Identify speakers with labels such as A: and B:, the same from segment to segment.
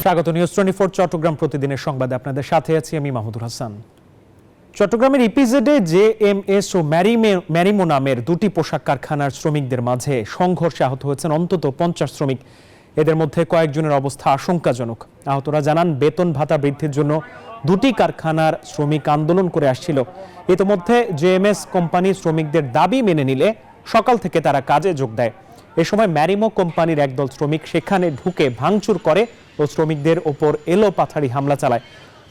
A: স্বাগত নিউজ 24 চট্টগ্রাম প্রতিদিনের সংবাদে আপনাদের সাথে আছি আমি মাহমুদুল হাসান। চট্টগ্রামের ইপিজেডে জেএমএস ও ম্যারিমো নামের দুটি পোশাক কারখানার শ্রমিকদের মাঝে সংঘর্ষে আহত হয়েছেন অন্তত 50 শ্রমিক। এদের মধ্যে কয়েকজনের অবস্থা আশঙ্কাজনক। আহতরা জানান বেতন ভাতা বৃদ্ধির জন্য দুটি কারখানার শ্রমিক আন্দোলন করে আসছিল। ইতিমধ্যে জেএমএস কোম্পানি শ্রমিকদের দাবি মেনে নিলে সকাল থেকে তারা কাজে যোগ দেয়। এ সময় ম্যারিমো কোম্পানির একদল শ্রমিক সেখানে ঢুকে ভাঙচুর করে ও শ্রমিকদের ওপর এলোপাথাড়ি হামলা চালায়।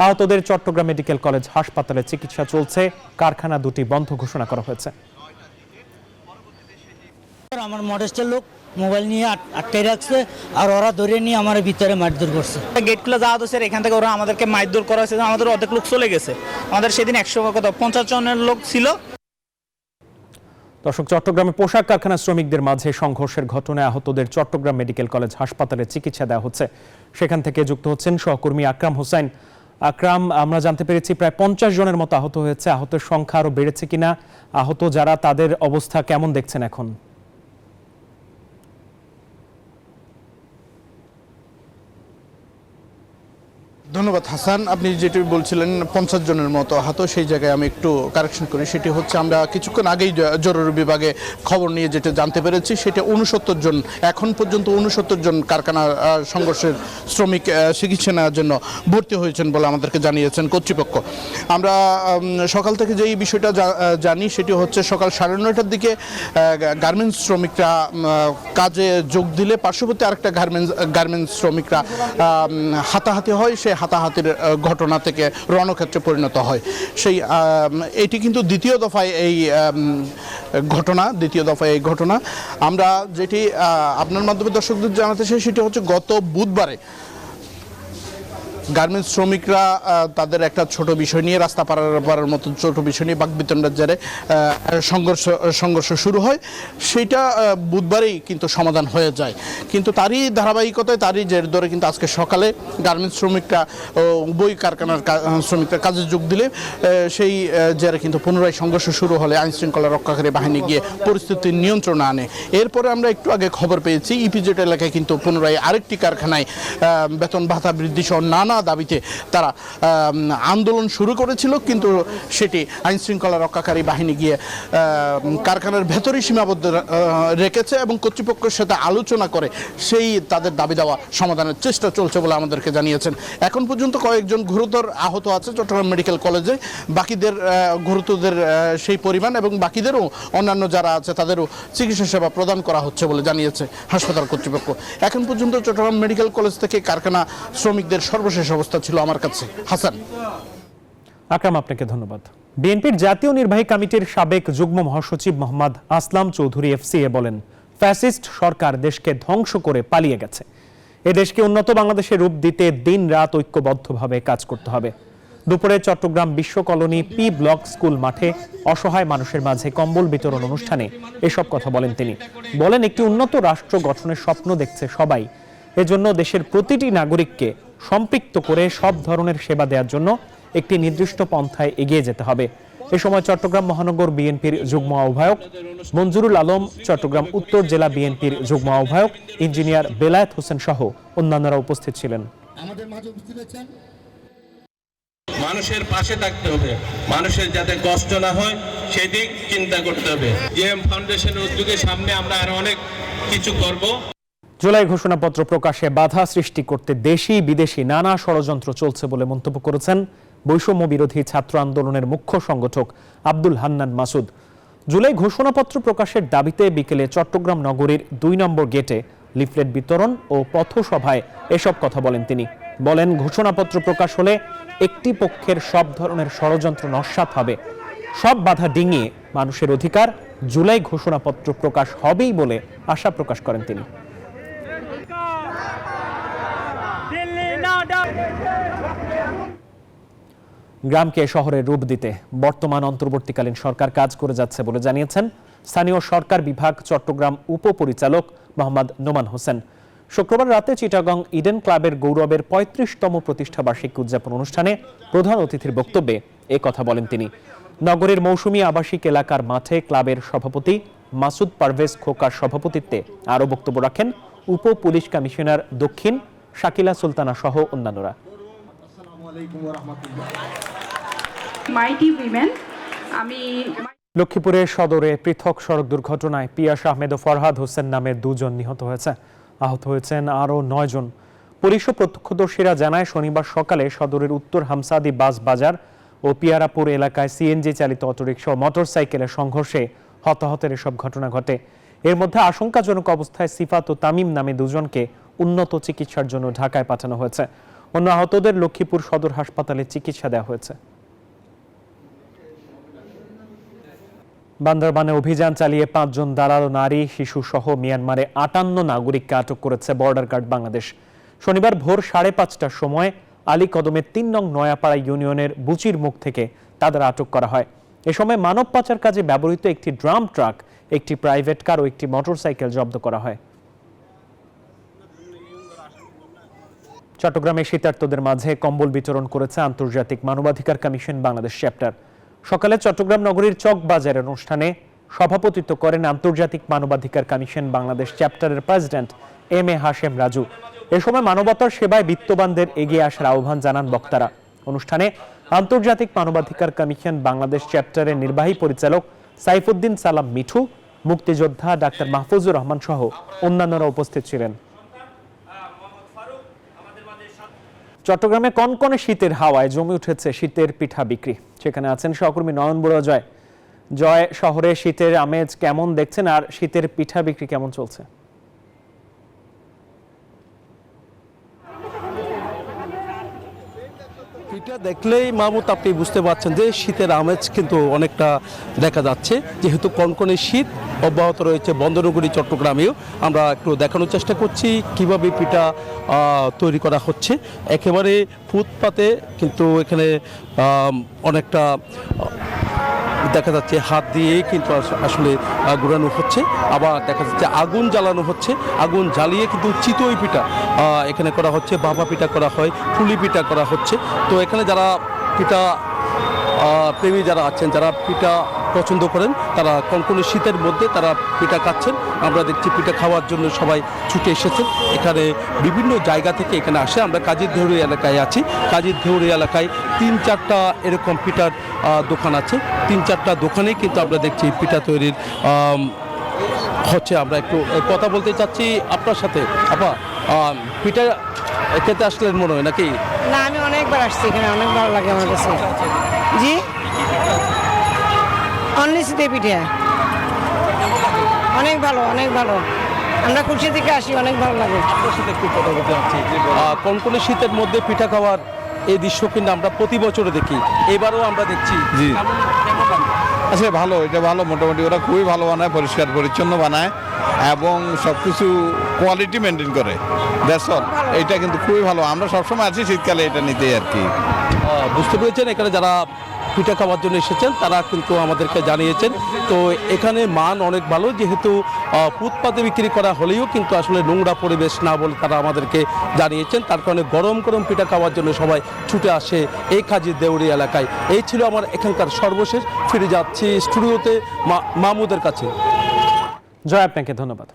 A: আহতদের চট্টগ্রাম মেডিকেল কলেজ হাসপাতালে চিকিৎসা চলছে। কারখানা দুটি বন্ধ ঘোষণা করা হয়েছে।
B: আমার মডেস্টের লোক মোবাইল নিয়ে আটকে রাখছে আর ওরা ধরে নিয়ে আমার ভিতরে মারধর করছে।
C: গেট খুলে যাওয়া হচ্ছে, এখান থেকে ওরা আমাদেরকে মারধর করা হয়েছে। আমাদের অর্ধেক লোক চলে গেছে। আমাদের সেদিন 150 জনের লোক ছিল।
A: দর্শক, চট্টগ্রামে পোশাক কারখানা শ্রমিকদের মাঝে সংঘর্ষের ঘটনায় আহতদের চট্টগ্রাম মেডিকেল কলেজ হাসপাতালে চিকিৎসা দেওয়া হচ্ছে। সেখান থেকে যুক্ত হচ্ছেন সহকর্মী আকরাম হোসেন। আকরাম, আমরা জানতে পেরেছি প্রায় 50 জনের মতো আহত হয়েছে। আহতের সংখ্যা আরো বেড়েছে কিনা, আহত যারা তাদের অবস্থা কেমন দেখছেন এখন?
D: ধন্যবাদ হাসান। আপনি যেটি বলছিলেন 50 জনের মতো আহত, সেই জায়গায় আমি একটু কারেকশন করি। সেটি হচ্ছে আমরা কিছুক্ষণ আগেই জরুরি বিভাগে খবর নিয়ে যেটা জানতে পেরেছি, সেটা 69 জন, এখন পর্যন্ত 69 জন কারখানা সংঘর্ষের শ্রমিক চিকিৎসা নেওয়ার জন্য ভর্তি হয়েছেন বলে আমাদেরকে জানিয়েছেন কর্তৃপক্ষ। আমরা সকাল থেকে যেই বিষয়টা জানি সেটি হচ্ছে সকাল 9:30টার দিকে গার্মেন্টস শ্রমিকরা কাজে যোগ দিলে পার্শ্ববর্তী আরেকটা গার্মেন্টস শ্রমিকরা হাতাহাতি হয়। সেই হাতাহাতির ঘটনা থেকে রণক্ষেত্রে পরিণত হয়। এটি কিন্তু দ্বিতীয় দফায় এই ঘটনা। আমরা যেটি আপনার মাধ্যমে দর্শকদের জানাতে চাই সেটি হচ্ছে গত বুধবারে গার্মেন্টস শ্রমিকরা তাদের একটা ছোট বিষয় নিয়ে, রাস্তা পারার মতো ছোট বিষয় নিয়ে বাকবিতণ্ডার জেরে সংঘর্ষ শুরু হয়। সেইটা বুধবারেই কিন্তু সমাধান হয়ে যায়, কিন্তু তারই ধারাবাহিকতায় তারই জের ধরে কিন্তু আজকে সকালে গার্মেন্টস শ্রমিকরা উভয় কারখানার শ্রমিকরা কাজে যোগ দিলে সেই জেরে কিন্তু পুনরায় সংঘর্ষ শুরু হলে আইনশৃঙ্খলা রক্ষাকারী বাহিনী গিয়ে পরিস্থিতি নিয়ন্ত্রণে আনে। এরপরে আমরা একটু আগে খবর পেয়েছি ইপিজেড এলাকায় কিন্তু পুনরায় আরেকটি কারখানায় বেতন ভাতা বৃদ্ধি সহ নানা দাবিতে তারা আন্দোলন শুরু করেছিল, কিন্তু সেটি আইনশৃঙ্খলা রক্ষাকারী বাহিনী গিয়ে কারখানার ভেতরেই সীমাবদ্ধ রেখেছে এবং কর্তৃপক্ষের সাথে আলোচনা করে সেই তাদের দাবি দেওয়া সমাধানের চেষ্টা চলছে বলে আমাদেরকে জানিয়েছেন। এখন পর্যন্ত কয়েকজন গুরুতর আহত আছে চট্টগ্রাম মেডিকেল কলেজে, বাকিদের গুরুতরদের সেই পরিমাণ এবং বাকিদেরও অন্যান্য যারা আছে তাদেরও চিকিৎসা সেবা প্রদান করা হচ্ছে বলে জানিয়েছে হাসপাতাল কর্তৃপক্ষ। এখন পর্যন্ত চট্টগ্রাম মেডিকেল কলেজ থেকে কারখানা শ্রমিকদের সর্বশেষ অবস্থা ছিল আমার কাছে। হাসান।
A: আকরাম, আপনাকে ধন্যবাদ। বিএনপির জাতীয় নির্বাহী কমিটির সাবেক যুগ্ম মহাসচিব মোহাম্মদ আসলাম চৌধুরী এফসিএ বলেন, ফ্যাসিস্ট সরকার দেশকে ধ্বংস করে পালিয়ে গেছে। এ দেশকে উন্নত বাংলাদেশের রূপ দিতে দিন রাত ঐক্যবদ্ধভাবে কাজ করতে হবে। দুপুরে চট্টগ্রাম বিশ্ব কলোনি পি ব্লক স্কুল মাঠে অসহায় মানুষের মাঝে কম্বল বিতরণ অনুষ্ঠানে এসব কথা বলেন তিনি। বলেন, একটি উন্নত রাষ্ট্র গঠনের স্বপ্ন দেখছে সবাই। এজন্য দেশের প্রতিটি নাগরিককে সম্পৃক্ত করে সব ধরনের সেবা দেওয়ার জন্য একটি নির্দিষ্ট পন্থায় এগিয়ে যেতে হবে। এ সময় চট্টগ্রাম মহানগর বিএনপির যুগ্ম আহ্বায়ক মঞ্জুরুল আলম, চট্টগ্রাম উত্তর জেলা বিএনপির যুগ্ম আহ্বায়ক ইঞ্জিনিয়ার বেলায়েত হোসেন সহ অন্যান্যরা উপস্থিত ছিলেন।
E: মানুষের পাশে থাকতে হবে, মানুষের যাতে কষ্ট না হয় সেদিক চিন্তা করতে হবে। জেএম ফাউন্ডেশনের উদ্যোগে সামনে আমরা আরো অনেক কিছু করব।
A: জুলাই ঘোষণাপত্র প্রকাশে বাধা সৃষ্টি করতে দেশি বিদেশি নানা ষড়যন্ত্র চলছে বলে মন্তব্য করেছেন বৈষম্য বিরোধী ছাত্র আন্দোলনের মুখ্য সংগঠক আব্দুল হান্নান মাসুদ। জুলাই ঘোষণাপত্র প্রকাশের দাবিতে বিকেলে চট্টগ্রাম নগরীর 2 নম্বর গেটে লিফলেট বিতরণ ও পথসভায় এসব কথা বলেন তিনি। বলেন, ঘোষণাপত্র প্রকাশ হলে একটি পক্ষের সব ধরনের ষড়যন্ত্র নস্যাৎ হবে। সব বাধা ডিঙিয়ে মানুষের অধিকার জুলাই ঘোষণাপত্র প্রকাশ হবেই বলে আশা প্রকাশ করেন তিনি। গ্রামকে শহরের রূপ দিতে বর্তমান অন্তর্বর্তীকালীন সরকার কাজ করে যাচ্ছে বলে জানিয়েছেন স্থানীয় সরকার বিভাগ চট্টগ্রাম উপপরিচালক মোহাম্মদ নোমান হোসেন। শুক্রবার রাতে চিটাগং ইডেন ক্লাবের গৌরবের 35তম প্রতিষ্ঠাবার্ষিকী উদযাপন অনুষ্ঠানে প্রধান অতিথির বক্তব্যে এ কথা বলেন তিনি। নগরের মৌসুমী আবাসিক এলাকার মাঠে ক্লাবের সভাপতি মাসুদ পারভেজ খোকার সভাপতিত্বে আরও বক্তব্য রাখেন উপ পুলিশ কমিশনার দক্ষিণ শাকিলা সুলতানা সহ অন্যান্যরা।
F: মাইটি উইমেন আমি
A: লক্ষ্মীপুরের সদরে পৃথক সড়ক দুর্ঘটনায় পিয়াস আহমেদ ও ফরহাদ হোসেন নামে 2 জন নিহত হয়েছে। আহত হয়েছেন আরও 9 জন। পুলিশ ও প্রত্যক্ষদর্শীরা জানায় শনিবার সকালে সদরের উত্তর হামসাদি বাস বাজার ও পিয়ারাপুর এলাকায় সিএনজি চালিত অটোরিকশা ও মোটরসাইকেলের সংঘর্ষে হতাহতের এসব ঘটনা ঘটে। এর মধ্যে আশঙ্কাজনক অবস্থায় সিফাত ও তামিম নামে 2 জনকে উন্নত চিকিৎসার জন্য ঢাকায় পাঠানো হয়েছে। অন্য আহতদের লক্ষ্মীপুর সদর হাসপাতালে চিকিৎসা দেওয়া হয়েছে। বান্দরবানে অভিযান চালিয়ে 5 জন দালাল ও নারী শিশু সহ মিয়ানমারে 58 নাগরিককে আটক করেছে বর্ডার গার্ড বাংলাদেশ। শনিবার ভোর 5:30টার সময় আলী কদমের 3 নং নয়াপাড়া ইউনিয়নের বুচির মুখ থেকে তাদের আটক করা হয়। এ সময় মানব পাচার কাজে ব্যবহৃত একটি ড্রাম ট্রাক, একটি প্রাইভেট কার ও একটি মোটরসাইকেল জব্দ করা হয়। চট্টগ্রামে শীতার্তদের মাঝে কম্বল বিতরণ করেছে আন্তর্জাতিক মানবাধিকার কমিশন বাংলাদেশ চ্যাপ্টার। সকালে চট্টগ্রাম নগরীর চক বাজারের অনুষ্ঠানে সভাপতিত্ব করেন আন্তর্জাতিক মানবাধিকার কমিশন বাংলাদেশ চ্যাপ্টারের প্রেসিডেন্ট এম.এ. হাশেম রাজু। এ সময় মানবতার সেবায় বিত্তবানদের এগিয়ে আসার আহ্বান জানান বক্তারা। অনুষ্ঠানে আন্তর্জাতিক মানবাধিকার কমিশন বাংলাদেশ চ্যাপ্টারের নির্বাহী পরিচালক সাইফুদ্দিন সালাম মিঠু, মুক্তিযোদ্ধা ডাক্তার মাহফুজুর রহমান সহ অন্যান্যরা উপস্থিত ছিলেন। চট্টগ্রামে কনকনে শীতের হাওয়ায় জমে উঠেছে শীতের পিঠা বিক্রি। সেখানে আছেন সহকর্মী নয়ন বড়ুয়া। জয়, শহরে শীতের আমেজ কেমন দেখছেন আর শীতের পিঠা বিক্রি কেমন চলছে?
G: পিঠা দেখলেই মাহমুদ আপনি বুঝতে পারছেন যে শীতের আমেজ কিন্তু অনেকটা দেখা যাচ্ছে, যেহেতু কনকনে শীত অব্যাহত রয়েছে বন্দরনগরী চট্টগ্রামেও। আমরা একটু দেখানোর চেষ্টা করছি কিভাবে পিঠা তৈরি করা হচ্ছে। একেবারে ফুটপাতে কিন্তু এখানে অনেকটা দেখা যাচ্ছে হাত দিয়ে কিন্তু আসলে গুড়ানো হচ্ছে, আবার দেখা যাচ্ছে আগুন জ্বালানো হচ্ছে। আগুন জ্বালিয়ে কিন্তু চিতই পিঠা এখানে করা হচ্ছে, ভাপা পিঠা করা হয়, পুলি পিঠা করা হচ্ছে। তো এখানে যারা পিঠা প্রেমী যারা আছেন, যারা পিঠা পছন্দ করেন, তারা কনকনে শীতের মধ্যে তারা পিঠা খাচ্ছেন। আমরা দেখছি পিঠা খাওয়ার জন্য সবাই ছুটে এসেছেন। এখানে বিভিন্ন জায়গা থেকে এখানে আসে। আমরা কাজীর দেউরি এলাকায় আছি। কাজীর দেউরি এলাকায় 3-4টা এরকম পিঠার দোকান আছে। 3-4টা দোকানে কিন্তু আমরা দেখছি পিঠা তৈরির হচ্ছে। আমরা একটু কথা বলতে চাচ্ছি আপনার সাথে। আপা, পিঠা খেতে আসলেন মনে হয় নাকি?
H: না, আমি অনেকবার আসছি এখানে, অনেক ভালো লাগে আমার কাছে। জি, অনলি শীতের পিঠা অনেক ভালো, অনেক ভালো। আমরা খুশি থেকে আসি, অনেক ভালো লাগে।
G: একটু কথা বলতে চাচ্ছি, কনকনে শীতের মধ্যে পিঠা খাওয়ার এই দৃশ্য কিন্তু আমরা প্রতি বছরে দেখি, এবারও আমরা দেখছি।
I: জি,
G: আচ্ছা,
I: ভালো, এটা ভালো। মোটামুটি ওরা খুবই ভালো বানায়, পরিষ্কার পরিচ্ছন্ন বানায় এবং সব কিছু কোয়ালিটি মেনটেন করে। That's all. এটা কিন্তু খুবই ভালো। আমরা সবসময় আছি শীতকালে এটা নিতেই আর কি।
G: বুঝতে পেরেছেন, এখানে যারা পিঠা খাওয়ার জন্য এসেছেন তারা কিন্তু আমাদেরকে জানিয়েছেন। তো এখানে মান অনেক ভালো, যেহেতু ফুটপাতে বিক্রি করা হলেও কিন্তু আসলে নোংরা পরিবেশ না বলে তারা আমাদেরকে জানিয়েছেন। তার কারণে গরম গরম পিঠা খাওয়ার জন্য সবাই ছুটে আসে এই কাজীর দেউরি এলাকায়। এই ছিল আমার এখানকার সর্বশেষ। ফিরে যাচ্ছি স্টুডিওতে মাহমুদের কাছে।
A: জয়, আপনাকে ধন্যবাদ।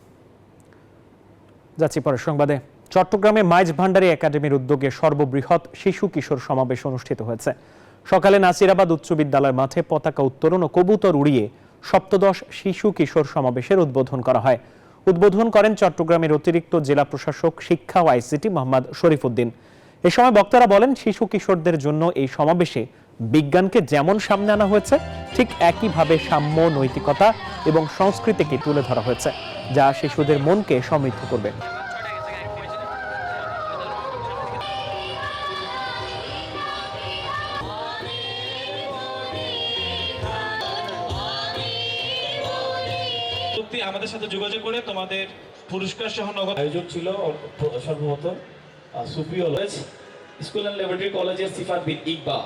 A: যাচ্ছি পরের সংবাদে। চট্টগ্রামে মাইজ ভান্ডারী একাডেমির উদ্যোগে সর্ববৃহৎ শিশু কিশোর সমাবেশ অনুষ্ঠিত হয়েছে। সকালে নাসিরাবাদ উচ্চ বিদ্যালয় মাঠে পতাকা উত্তোলন ও কবুতর উড়িয়ে সপ্তদশ শিশু কিশোর সমাবেশের উদ্বোধন করা হয়। উদ্বোধন করেন চট্টগ্রামের অতিরিক্ত জেলা প্রশাসক শিক্ষা ও আইসিটি মোহাম্মদ শরীফুদ্দিন। এ সময় বক্তারা বলেন, শিশু কিশোরদের জন্য এই সমাবেশে বিজ্ঞানকে যেমন সামনে আনা হয়েছে, ঠিক একইভাবে সাম্য, নৈতিকতা এবং সংস্কৃতিকে তুলে ধরা হয়েছে, যা শিশুদের মনকে সমৃদ্ধ করবে।
E: আমাদের সাথে যোগাযোগ করে তোমাদের পুরস্কার সহ নগদ
J: আয়োজক ছিল সর্বপ্রথম সুপ্রিয় কলেজ, স্কুল অ্যান্ড ল্যাবরেটরি কলেজের সিফাত বিন ইকবাল।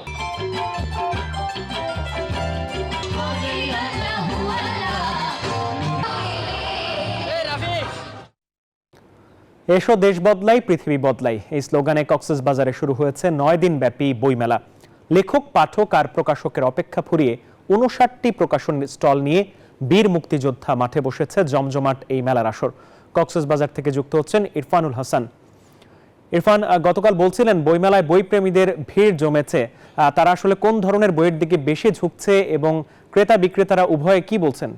A: এসো দেশ বদলাই, পৃথিবী বদলাই, এই স্লোগানে কক্সবাজারে শুরু হয়েছে 9 দিন ব্যাপী বইমেলা। লেখক, পাঠক আর প্রকাশকের অপেক্ষা ফুরিয়ে 59টি প্রকাশন স্টল নিয়ে বীর মুক্তিযোদ্ধা মাঠে বসেছে জমজমাট এই মেলার আসর। কক্সবাজার থেকে যুক্ত হচ্ছেন ইরফানুল হাসান। ইরফান, গতকাল বলছিলেন বইমেলায় বইপ্রেমীদের ভিড় জমেছে, তারা আসলে কোন ধরনের বইয়ের দিকে বেশি ঝুঁকছে এবং ক্রেতা বিক্রেতারা উভয়ে কি বলছেন?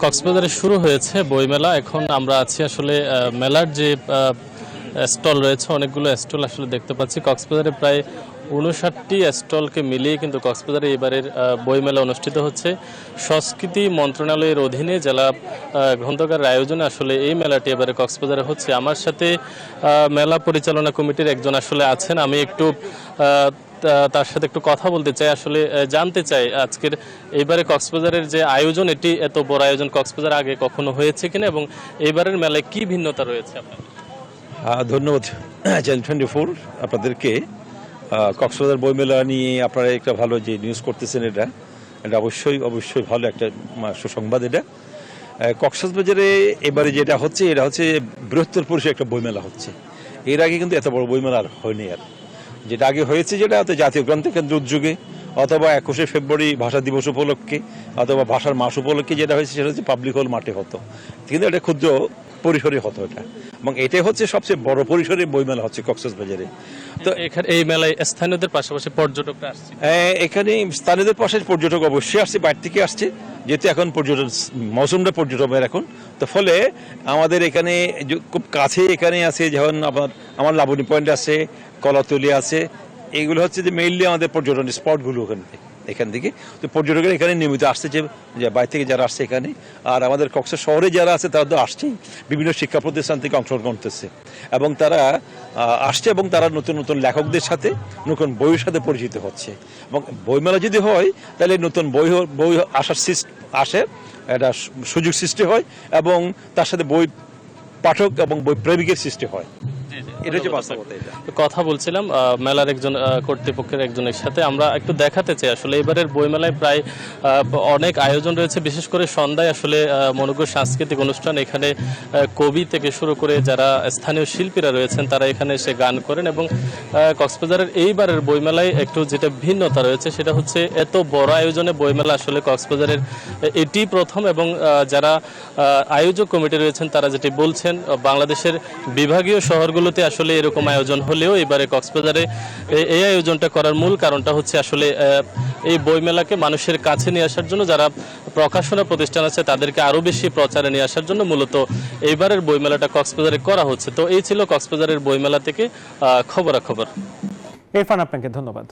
K: কক্সবাজারে শুরু হয়েছে বইমেলা। এখন আমরা আছি আসলে মেলার যে স্টল রয়েছে, অনেকগুলো স্টল আসলে দেখতে পাচ্ছি। কক্সবাজারে প্রায় 59টি স্টলকে মিলিয়ে কিন্তু কক্সবাজারে এবারের বইমেলা অনুষ্ঠিত হচ্ছে। সংস্কৃতি মন্ত্রণালয়ের অধীনে জেলা গ্রন্থাগারের আয়োজনে আসলে এই মেলাটি এবারে কক্সবাজারে হচ্ছে। আমার সাথে মেলা পরিচালনা কমিটির একজন আসলে আছেন, আমি একটু তার সাথে একটু কথা বলতে চাই, আসলে জানতে চাই আজকের এইবারে কক্সবাজারের যে আয়োজন, এটি এত বড় আয়োজন কক্সবাজার আগে কখনো হয়েছে কিনা এবং এইবারের মেলায় কি ভিন্নতা রয়েছে আপনার?
L: ধন্যবাদ চ্যানেল 24 আপনাদেরকে। কক্সবাজার বইমেলা নিয়ে আপনারা একটা ভালো যে নিউজ করতেছেন, এটা অবশ্যই ভালো একটা সুসংবাদ। এটা কক্সবাজারে এবারে যেটা হচ্ছে, এটা হচ্ছে বৃহত্তর পরিসরে একটা বইমেলা হচ্ছে। এর আগে কিন্তু এত বড় বইমেলা আর হয়নি। আর যেটা আগে হয়েছে, যেটা হয়তো জাতীয় গ্রন্থকেন্দ্র উদ্যোগে অথবা 21শে ফেব্রুয়ারি ভাষা দিবস উপলক্ষে অথবা ভাষার মাস উপলক্ষে যেটা হয়েছে, সেটা হচ্ছে পাবলিক হল মাঠে হতো, কিন্তু এটা ক্ষুদ্র পরিসরে হতো এটা, এবং এটাই হচ্ছে সবচেয়ে বড় পরিসরে বইমেলা হচ্ছে কক্সবাজারে।
K: তো এখানে এই মেলায় স্থানীয়দের পাশাপাশি পর্যটকরা আসছে?
L: এখানে স্থানীয়দের পাশাপাশি পর্যটক অবশ্যই আসছে, বাইরে থেকে আসছে, যেহেতু এখন পর্যটন মৌসুমটা পর্যটকের এখন। তো ফলে আমাদের এখানে খুব কাছে এখানে আছে, যেমন আমার লাবণী পয়েন্ট আছে, কলাতলি আছে, এইগুলো হচ্ছে যে মেইনলি আমাদের পর্যটন স্পটগুলো এখান থেকে। তো পর্যটকেরা এখানে নিয়মিত আসছে, যে বাইরে থেকে যারা আসছে এখানে। আর আমাদের কক্সবাজার শহরে যারা আছে তারা তো আসছেই, বিভিন্ন শিক্ষা প্রতিষ্ঠান থেকে অংশগ্রহণ করতেছে, এবং তারা আসছে এবং তারা নতুন নতুন লেখকদের সাথে, নতুন বইয়ের সাথে পরিচিত হচ্ছে। এবং বইমেলা যদি হয়, তাহলে নতুন বই আসে, একটা সুযোগ সৃষ্টি হয়, এবং তার সাথে বই পাঠক এবং বই প্রেমিকের সৃষ্টি হয়।
K: কথা বলছিলাম মেলার একজন কর্তৃপক্ষের একজনের সাথে। আমরা একটু দেখাতে চাই আসলে এবারের বইমেলায় প্রায় অনেক আয়োজন রয়েছে, বিশেষ করে সন্ধ্যায় আসলে মনোজ্ঞ সাংস্কৃতিক অনুষ্ঠান। এখানে কবি থেকে শুরু করে যারা স্থানীয় শিল্পীরা রয়েছেন তারা এখানে এসে গান করেন। এবং কক্সবাজারের এইবারের বইমেলায় একটু যেটা ভিন্নতা রয়েছে, সেটা হচ্ছে এত বড় আয়োজনে বইমেলা আসলে কক্সবাজারের এটি প্রথম। এবং যারা আয়োজক কমিটি রয়েছেন তারা যেটি বলছেন, বাংলাদেশের বিভাগীয় শহরগুলোতে আসলে এরকম আয়োজন হলেও এবারে কক্সবাজারে এই আয়োজনটা করার মূল কারণটা হচ্ছে আসলে এই বইমেলাকে মানুষের কাছে নিয়ে আসার জন্য, যারা প্রকাশনা প্রতিষ্ঠান আছে তাদেরকে আরও বেশি প্রচারে নিয়ে আসার জন্য মূলত এইবারের বইমেলাটা কক্সবাজারে করা হচ্ছে। তো এই ছিল কক্সবাজারের বইমেলা থেকে খবরাখবর।
A: ইরফান, আপনাকে ধন্যবাদ।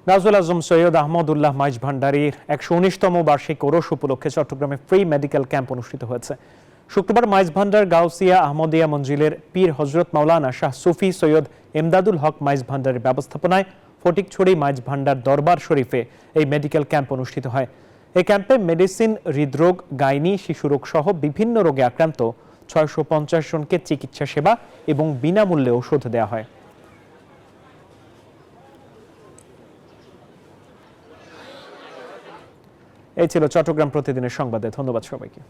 A: গাজীউল আজম সৈয়দ আহমদুল্লাহ মাইজ ভান্ডারীর 119তম বার্ষিক ওরস উপলক্ষে চট্টগ্রামে ফ্রি মেডিকেল ক্যাম্প অনুষ্ঠিত হয়েছে। শুক্রবার মাইজ ভান্ডার গাউসিয়া আহমদিয়া মঞ্জিলের পীর হজরত মাওলানা শাহ সুফি সৈয়দ এমদাদুল হক মাইজ ভান্ডারের ব্যবস্থাপনায় ফটিকছড়ি মাইজ ভান্ডার দরবার শরীফে এই মেডিকেল ক্যাম্প অনুষ্ঠিত হয়। এই ক্যাম্পে মেডিসিন, হৃদরোগ, গাইনি, শিশুরোগ সহ বিভিন্ন রোগে আক্রান্ত 650 জনকে চিকিৎসা সেবা এবং বিনামূল্যে ওষুধ দেওয়া হয়। এই ছিল চট্টগ্রাম প্রতিদিনের সংবাদে। ধন্যবাদ সবাইকে।